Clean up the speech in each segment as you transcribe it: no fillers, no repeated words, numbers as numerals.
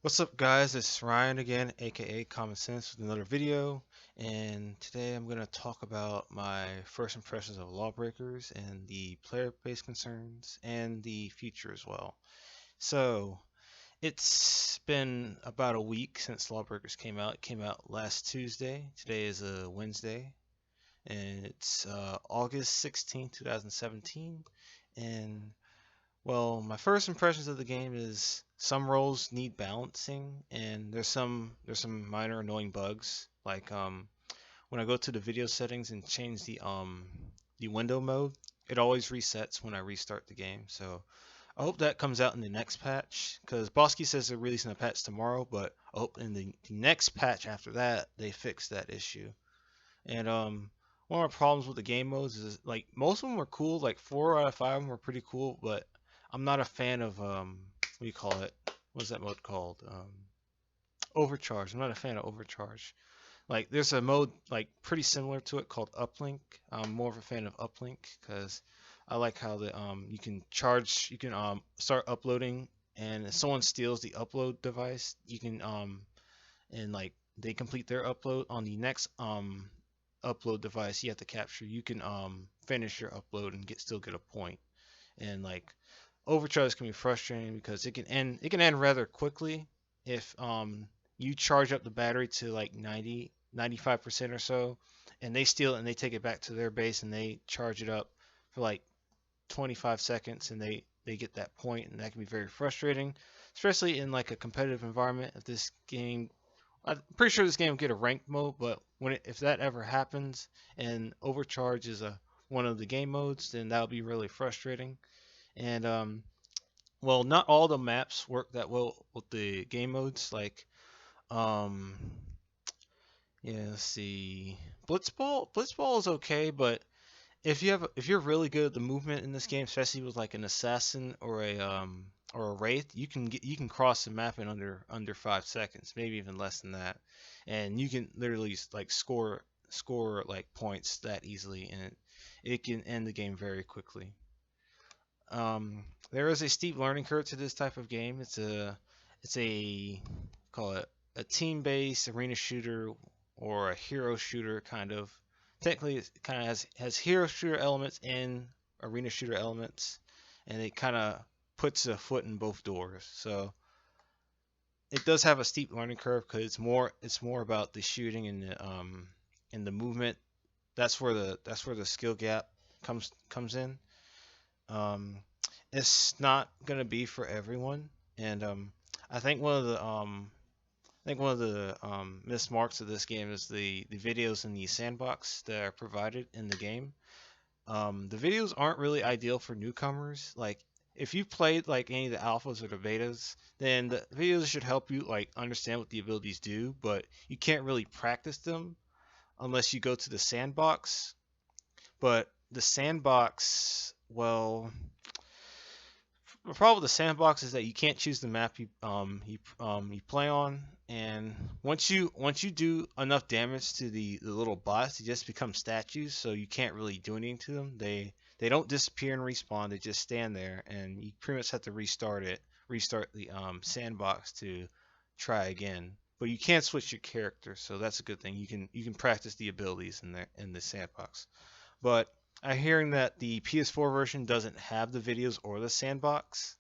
What's up, guys? It's Ryan again, aka Common Sense, with another video. And today I'm going to talk about my first impressions of Lawbreakers and the player base concerns and the future as well. So, it's been about a week since Lawbreakers came out. It came out last Tuesday. Today is a Wednesday, and it's August 16th, 2017. And my first impressions of the game is some roles need balancing, and there's some minor annoying bugs. Like when I go to the video settings and change the window mode, it always resets when I restart the game. So I hope that comes out in the next patch, because Bosky says they're releasing a patch tomorrow, but I hope in the next patch after that they fix that issue. And one of my problems with the game modes is like most of them were cool, like 4 out of 5 of them were pretty cool, but I'm not a fan of what do you call it? What's that mode called? Overcharge. I'm not a fan of overcharge. Like there's a mode like pretty similar to it called uplink. I'm more of a fan of uplink because I like how the you can start uploading, and if someone steals the upload device, you can and like they complete their upload on the next upload device you have to capture, you can finish your upload and still get a point. And like overcharge can be frustrating because it can end rather quickly if you charge up the battery to like 95% or so, and they steal it and they take it back to their base and they charge it up for like 25 seconds and they get that point, and that can be very frustrating, especially in like a competitive environment. If this game I'm pretty sure this game will get a ranked mode, but if that ever happens and overcharge is a one of the game modes, then that'll be really frustrating. And not all the maps work that well with the game modes. Like um, yeah, let's see, Blitzball is okay, but if you're really good at the movement in this game, especially with like an assassin or a wraith, you can cross the map in under 5 seconds, maybe even less than that, and you can literally like score like points that easily, and it can end the game very quickly. There is a steep learning curve to this type of game. It's a call it a team-based arena shooter or a hero shooter kind of. Technically, it kind of has hero shooter elements and arena shooter elements, and it kind of puts a foot in both doors. So it does have a steep learning curve because it's more about the shooting and the movement. That's where the skill gap comes in. Um, it's not gonna be for everyone, and I think one of the mismarks of this game is the videos in the sandbox that are provided in the game. The videos aren't really ideal for newcomers. Like if you played like any of the alphas or the betas, then the videos should help you like understand what the abilities do, but you can't really practice them unless you go to the sandbox. But the sandbox, the problem with the sandbox is that you can't choose the map you play on, and once you do enough damage to the little bots, they just become statues, so you can't really do anything to them. They don't disappear and respawn; they just stand there, and you pretty much have to restart the sandbox to try again. But you can switch your character, so that's a good thing. You can practice the abilities in the sandbox. But I'm hearing that the PS4 version doesn't have the videos or the sandbox,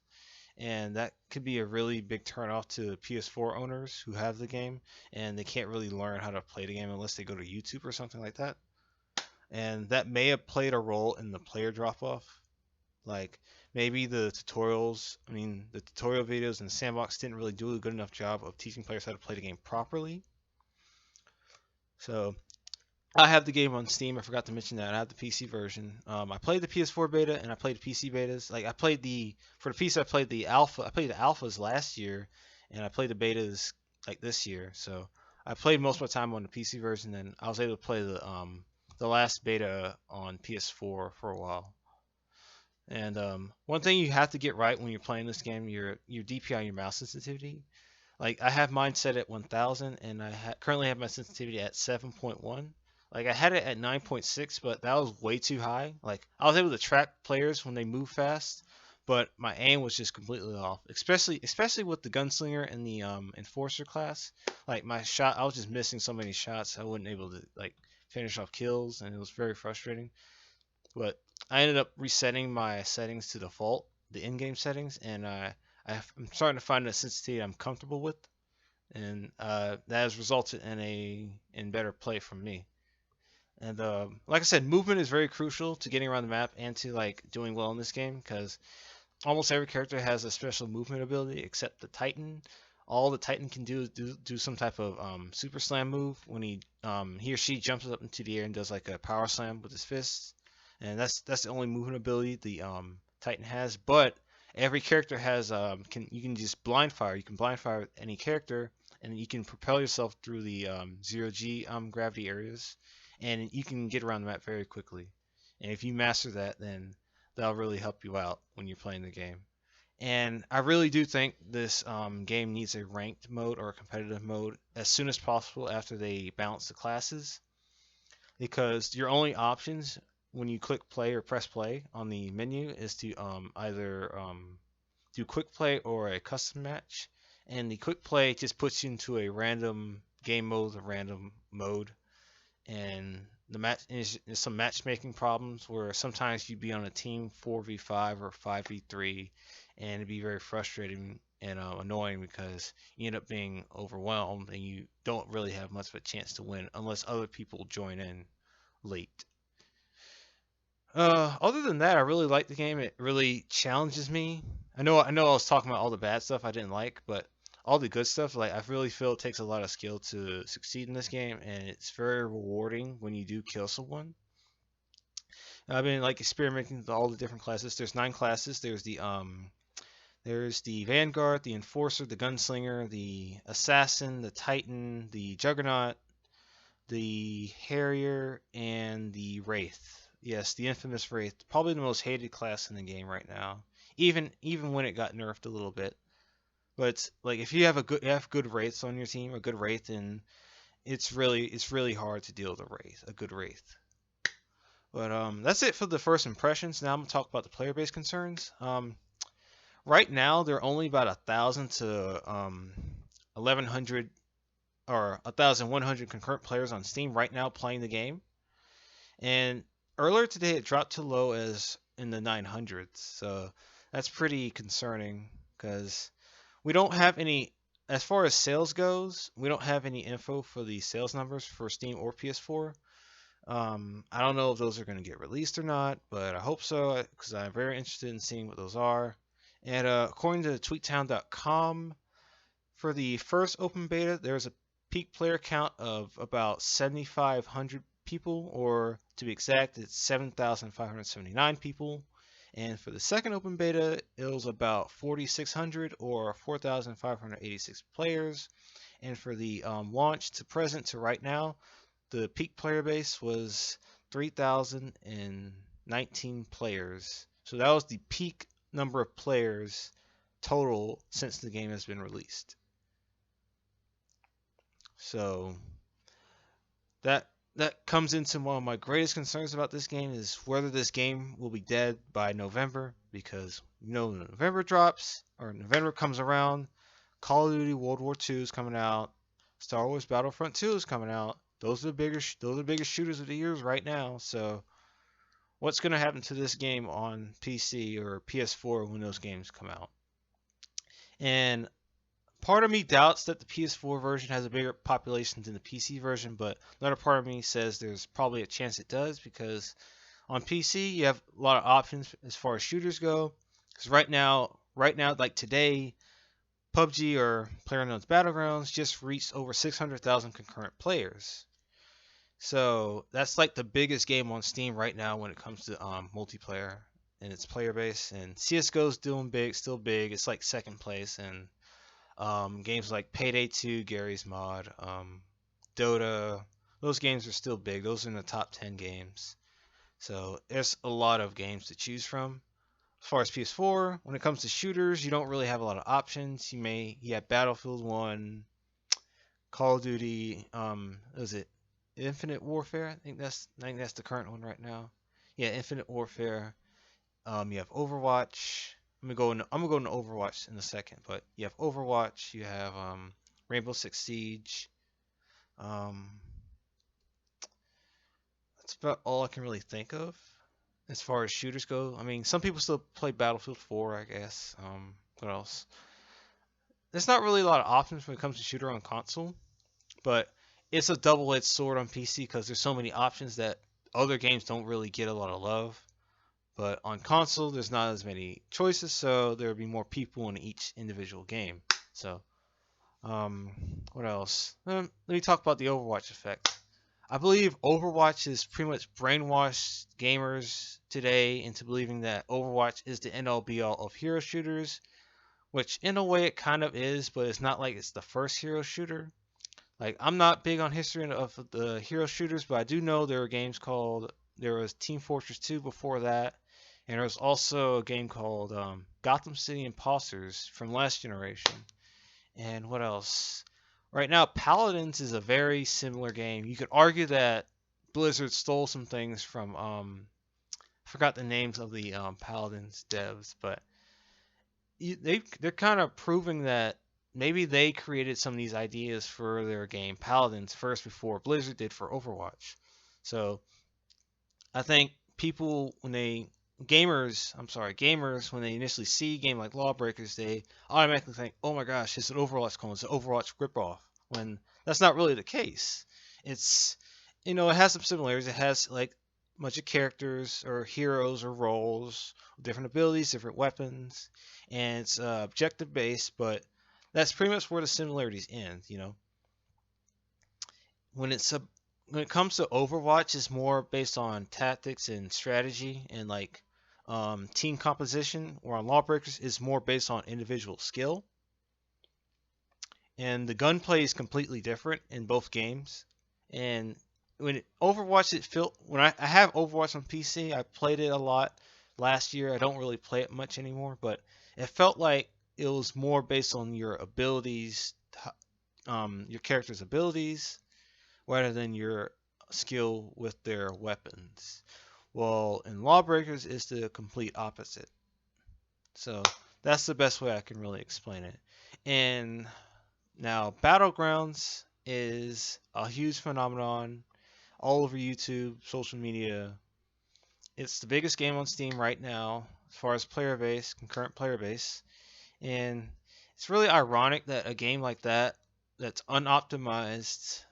and that could be a really big turnoff to PS4 owners who have the game, and they can't really learn how to play the game unless they go to YouTube or something like that. And that may have played a role in the player drop off. Like maybe the tutorial videos in the sandbox didn't really do a good enough job of teaching players how to play the game properly. So I have the game on Steam. I forgot to mention that. I have the PC version. I played the PS4 beta and I played the PC betas. Like for the PC, I played the alpha. I played the alphas last year, and I played the betas like this year. So I played most of my time on the PC version, and I was able to play the last beta on PS4 for a while. And one thing you have to get right when you're playing this game, your DPI, your mouse sensitivity. Like I have mine set at 1000, and I currently have my sensitivity at 7.1. Like I had it at 9.6, but that was way too high. Like I was able to track players when they move fast, but my aim was just completely off. Especially with the gunslinger and the enforcer class. Like my shot, I was just missing so many shots. I wasn't able to like finish off kills, and it was very frustrating. But I ended up resetting my settings to default, the in-game settings, and I'm starting to find a sensitivity I'm comfortable with, and that has resulted in better play from me. And like I said, movement is very crucial to getting around the map and to like doing well in this game because almost every character has a special movement ability except the Titan. All the Titan can do is do some type of super slam move when he or she jumps up into the air and does like a power slam with his fists, and that's the only movement ability the Titan has. But every character has you can just blind fire. You can blind fire any character, and you can propel yourself through the 0G gravity areas, and you can get around the map very quickly. And if you master that, then that'll really help you out when you're playing the game. And I really do think this game needs a ranked mode or a competitive mode as soon as possible after they balance the classes, because your only options when you click play or press play on the menu is to either do quick play or a custom match. And the quick play just puts you into a random game mode, a random mode, and the match is some matchmaking problems where sometimes you'd be on a team 4v5 or 5v3, and it'd be very frustrating and annoying because you end up being overwhelmed and you don't really have much of a chance to win unless other people join in late. Other than that, I really like the game. It really challenges me. I was talking about all the bad stuff I didn't like, but all the good stuff, like I really feel it takes a lot of skill to succeed in this game, and it's very rewarding when you do kill someone. I've been like experimenting with all the different classes. There's 9 classes. There's the Vanguard, the Enforcer, the Gunslinger, the Assassin, the Titan, the Juggernaut, the Harrier, and the Wraith. Yes, the infamous Wraith, probably the most hated class in the game right now. Even when it got nerfed a little bit. But like if you have good wraiths on your team, a good wraith, and it's really hard to deal with a good wraith. But that's it for the first impressions. Now I'm gonna talk about the player base concerns. Right now there are only about 1,000 to 1,100 or 1,100 concurrent players on Steam right now playing the game. And earlier today it dropped to low as in the 900s. So that's pretty concerning because we don't have any, as far as sales goes, we don't have any info for the sales numbers for Steam or PS4. I don't know if those are going to get released or not, but I hope so because I'm very interested in seeing what those are. And according to tweettown.com, for the first open beta, there's a peak player count of about 7,500 people, or to be exact, it's 7,579 people. And for the second open beta, it was about 4,600 or 4,586 players. And for the launch to present to right now, the peak player base was 3,019 players. So that was the peak number of players total since the game has been released. So that comes into one of my greatest concerns about this game is whether this game will be dead by November, because when November drops or November comes around, Call of Duty World War II is coming out, Star Wars Battlefront 2 is coming out. Those are the biggest shooters of the years right now. So what's going to happen to this game on PC or PS4 when those games come out? And part of me doubts that the PS4 version has a bigger population than the PC version, but another part of me says there's probably a chance it does, because on PC you have a lot of options as far as shooters go. Because right now, like today, PUBG or PlayerUnknown's Battlegrounds just reached over 600,000 concurrent players. So that's like the biggest game on Steam right now when it comes to multiplayer and its player base. And CS:GO's doing big, still big. It's like second place, and games like Payday 2, Gary's Mod, Dota, those games are still big. Those are in the top 10 games. So there's a lot of games to choose from. As far as PS4, when it comes to shooters, you don't really have a lot of options. You have Battlefield 1, Call of Duty, is it Infinite Warfare? I think that's the current one right now. Yeah, Infinite Warfare. You have Overwatch. I'm gonna go into Overwatch in a second, but you have Overwatch, you have Rainbow Six Siege. Um, that's about all I can really think of as far as shooters go. I mean, some people still play Battlefield 4, I guess. What else? There's not really a lot of options when it comes to shooter on console, but it's a double-edged sword on PC because there's so many options that other games don't really get a lot of love. But on console, there's not as many choices, so there'll be more people in each individual game. So, what else? Let me talk about the Overwatch effect. I believe Overwatch has pretty much brainwashed gamers today into believing that Overwatch is the end all be all of hero shooters, which in a way it kind of is, but it's not like it's the first hero shooter. Like, I'm not big on history of the hero shooters, but I do know there were games called, there was Team Fortress 2 before that, and there was also a game called Gotham City Imposters from last generation. And what else? Right now, Paladins is a very similar game. You could argue that Blizzard stole some things from, I forgot the names of the Paladins devs, but they're kind of proving that maybe they created some of these ideas for their game Paladins first before Blizzard did for Overwatch. So I think people when they gamers when they initially see a game like Lawbreakers, they automatically think, "Oh my gosh, it's an Overwatch clone, it's an Overwatch ripoff." When that's not really the case. It's it has some similarities. It has like a bunch of characters or heroes or roles, different abilities, different weapons, and it's objective based. But that's pretty much where the similarities end. When it's a when it comes to Overwatch, it's more based on tactics and strategy and like team composition. Or on Lawbreakers, is more based on individual skill. And the gunplay is completely different in both games. And Overwatch, I have Overwatch on PC, I played it a lot last year. I don't really play it much anymore, but it felt like it was more based on your abilities, your character's abilities, rather than your skill with their weapons. Well, in Lawbreakers, it's the complete opposite. So that's the best way I can really explain it. And now, Battlegrounds is a huge phenomenon all over YouTube, social media. It's the biggest game on Steam right now as far as player base, concurrent player base. And it's really ironic that a game like that, that's unoptimized,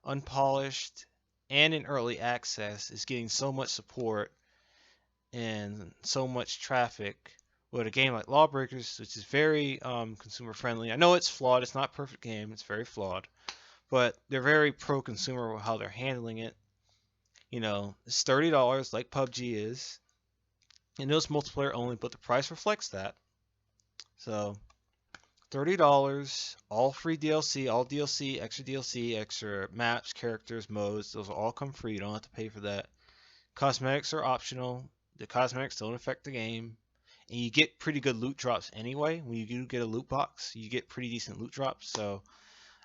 unpolished, and in early access, is getting so much support and so much traffic. With a game like Lawbreakers, which is very consumer friendly. I know it's flawed. It's not a perfect game. It's very flawed. But they're very pro-consumer with how they're handling it. It's $30 like PUBG is. And it's multiplayer only, but the price reflects that. So $30, all free DLC, all DLC, extra maps, characters, modes. Those will all come free. You don't have to pay for that. Cosmetics are optional. The cosmetics don't affect the game. And you get pretty good loot drops anyway. When you do get a loot box, you get pretty decent loot drops. So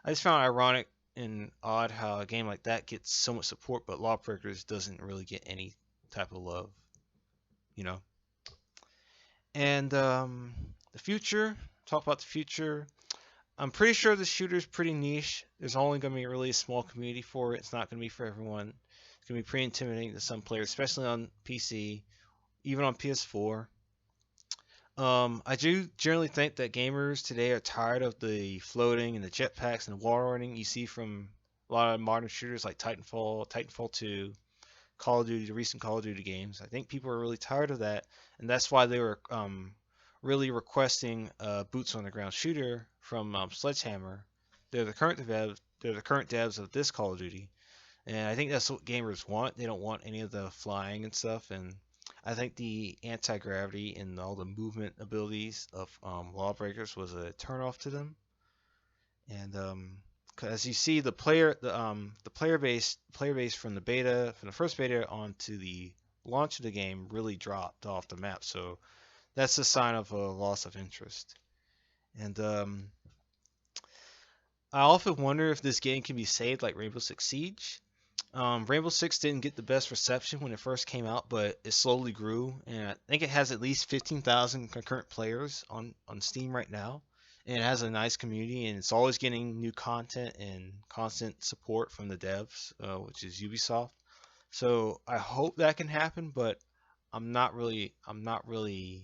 I just found it ironic and odd how a game like that gets so much support, but Lawbreakers doesn't really get any type of love, you know. And the future, talk about the future. I'm pretty sure the shooter's pretty niche. There's only going to be really a small community for it. It's not going to be for everyone. It's going to be pretty intimidating to some players, especially on PC, even on PS4. I do generally think that gamers today are tired of the floating and the jetpacks and the wall running you see from a lot of modern shooters like Titanfall 2, Call of Duty, the recent Call of Duty games. I think people are really tired of that, and that's why they were really requesting a boots on the ground shooter from Sledgehammer. They're the current devs of this Call of Duty, and I think that's what gamers want. They don't want any of the flying and stuff, and I think the anti-gravity and all the movement abilities of Lawbreakers was a turnoff to them. And as you see, the player base from the first beta onto the launch of the game really dropped off the map. So that's a sign of a loss of interest. And I often wonder if this game can be saved like Rainbow Six Siege. Rainbow Six didn't get the best reception when it first came out, but it slowly grew, and I think it has at least 15,000 concurrent players on Steam right now. And it has a nice community, and it's always getting new content and constant support from the devs, which is Ubisoft. So I hope that can happen, but I'm not really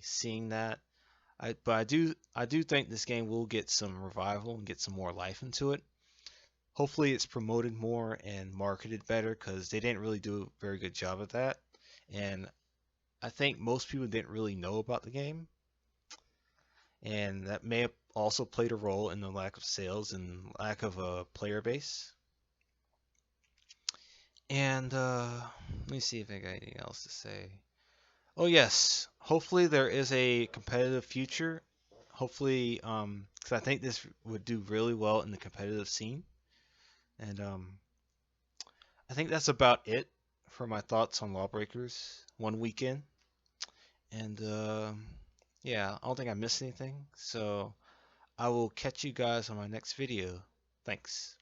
seeing that. But I do think this game will get some revival and get some more life into it. Hopefully it's promoted more and marketed better because they didn't really do a very good job of that. And I think most people didn't really know about the game, and that may have also played a role in the lack of sales and lack of a player base. And let me see if I got anything else to say. Oh yes, hopefully there is a competitive future. Hopefully, because I think this would do really well in the competitive scene. And I think that's about it for my thoughts on Lawbreakers one weekend. And yeah, I don't think I missed anything. So I will catch you guys on my next video. Thanks.